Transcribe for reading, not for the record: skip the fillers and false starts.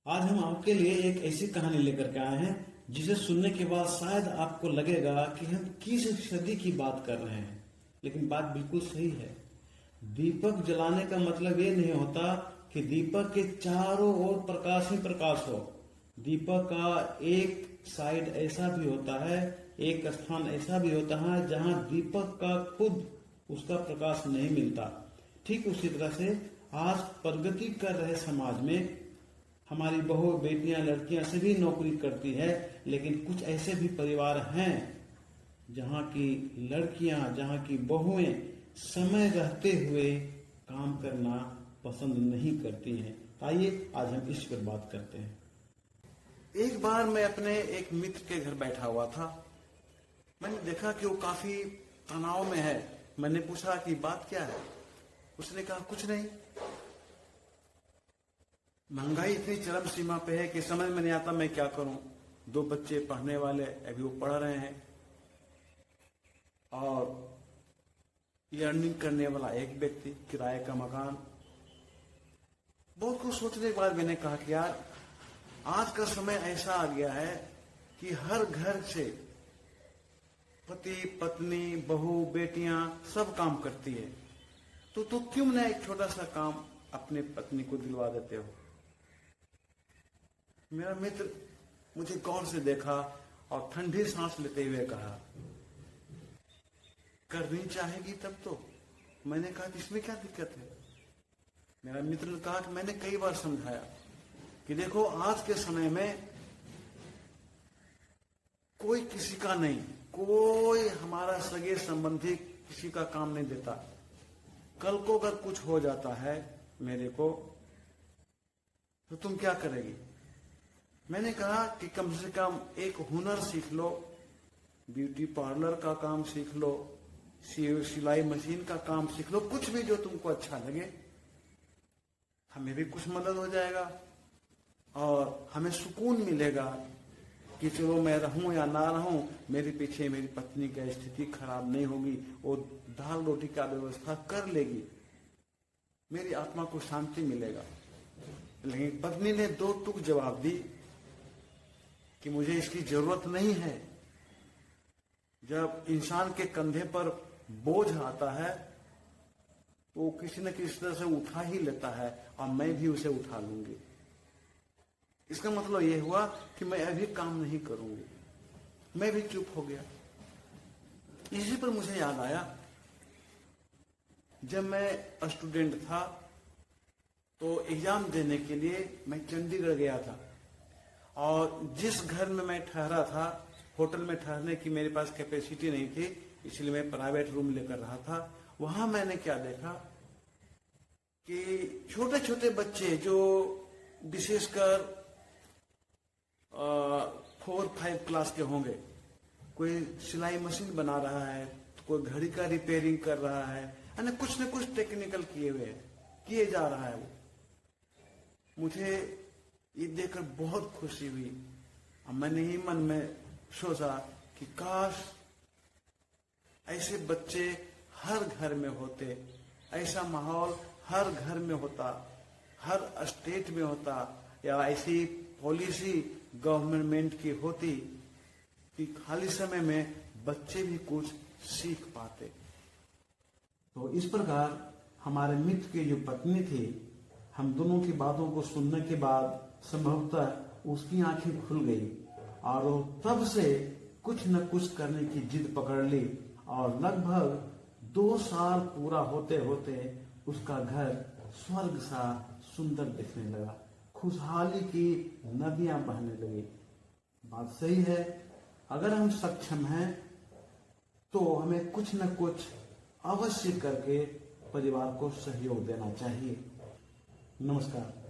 आज हम आपके लिए एक ऐसी कहानी लेकर के आए हैं जिसे सुनने के बाद शायद आपको लगेगा कि हम किस सदी की बात कर रहे हैं, लेकिन बात बिल्कुल सही है। दीपक जलाने का मतलब ये नहीं होता कि दीपक के चारों ओर प्रकाश ही प्रकाश हो। दीपक का एक साइड ऐसा भी होता है, एक स्थान ऐसा भी होता है जहां दीपक का खुद उसका प्रकाश नहीं मिलता। ठीक उसी तरह से आज प्रगति कर रहे समाज में हमारी बहू, बेटियां, लड़कियां सभी नौकरी करती है, लेकिन कुछ ऐसे भी परिवार हैं जहां की लड़कियां, जहां की बहुएं समय रहते हुए काम करना पसंद नहीं करती हैं। आइए आज हम इस पर बात करते हैं। एक बार मैं अपने एक मित्र के घर बैठा हुआ था। मैंने देखा कि वो काफी तनाव में है। मैंने पूछा कि बात क्या है। उसने कहा कुछ नहीं, महंगाई इतनी चरम सीमा पे है कि समझ में नहीं आता मैं क्या करूं। 2 बच्चे पढ़ने वाले, अभी वो पढ़ रहे हैं, और ये अर्निंग करने वाला एक व्यक्ति, किराए का मकान। बहुत कुछ सोचने के बाद मैंने कहा कि यार आज का समय ऐसा आ गया है कि हर घर से पति, पत्नी, बहू, बेटियां सब काम करती है, तो क्यों ना एक छोटा सा काम अपने पत्नी को दिलवा देते हो। मेरा मित्र मुझे गौर से देखा और ठंडी सांस लेते हुए कहा, करनी चाहेगी तब तो। मैंने कहा इसमें क्या दिक्कत है। मेरा मित्र ने कहा कि मैंने कई बार समझाया कि देखो आज के समय में कोई किसी का नहीं, कोई हमारा सगे संबंधी किसी का काम नहीं देता। कल को अगर कुछ हो जाता है मेरे को, तो तुम क्या करेगी। मैंने कहा कि कम से कम एक हुनर सीख लो, ब्यूटी पार्लर का काम सीख लो, सिलाई मशीन का काम सीख लो, कुछ भी जो तुमको अच्छा लगे। हमें भी कुछ मदद हो जाएगा और हमें सुकून मिलेगा कि चलो मैं रहूं या ना रहूं, मेरे पीछे मेरी पत्नी की स्थिति खराब नहीं होगी, वो दाल रोटी का व्यवस्था कर लेगी, मेरी आत्मा को शांति मिलेगा। लेकिन पत्नी ने 2 टूक जवाब दी कि मुझे इसकी जरूरत नहीं है। जब इंसान के कंधे पर बोझ आता है तो वो किसी न किसी तरह से उठा ही लेता है, और मैं भी उसे उठा लूंगी। इसका मतलब यह हुआ कि मैं अभी काम नहीं करूंगी। मैं भी चुप हो गया। इसी पर मुझे याद आया, जब मैं स्टूडेंट था तो एग्जाम देने के लिए मैं चंडीगढ़ गया था, और जिस घर में मैं ठहरा था, होटल में ठहरने की मेरे पास कैपेसिटी नहीं थी, इसलिए मैं प्राइवेट रूम लेकर रहा था। वहां मैंने क्या देखा कि छोटे छोटे बच्चे जो विशेषकर 4-5 क्लास के होंगे, कोई सिलाई मशीन बना रहा है, तो कोई घड़ी का रिपेयरिंग कर रहा है, यानी कुछ न कुछ टेक्निकल किए जा रहा है। वो मुझे ये देखकर बहुत खुशी हुई, और मैंने ही मन में सोचा कि काश ऐसे बच्चे हर घर में होते, ऐसा माहौल हर घर में होता, हर स्टेट में होता, या ऐसी पॉलिसी गवर्नमेंट की होती कि खाली समय में बच्चे भी कुछ सीख पाते। तो इस प्रकार हमारे मित्र की जो पत्नी थी, हम दोनों की बातों को सुनने के बाद संभवतः उसकी आंखें खुल गई, और वो तब से कुछ न कुछ करने की जिद पकड़ ली, और लगभग 2 साल पूरा होते होते उसका घर स्वर्ग सा सुंदर दिखने लगा। खुशहाली की नदियां बहने लगी। बात सही है, अगर हम सक्षम हैं तो हमें कुछ न कुछ अवश्य करके परिवार को सहयोग देना चाहिए। नमस्कार।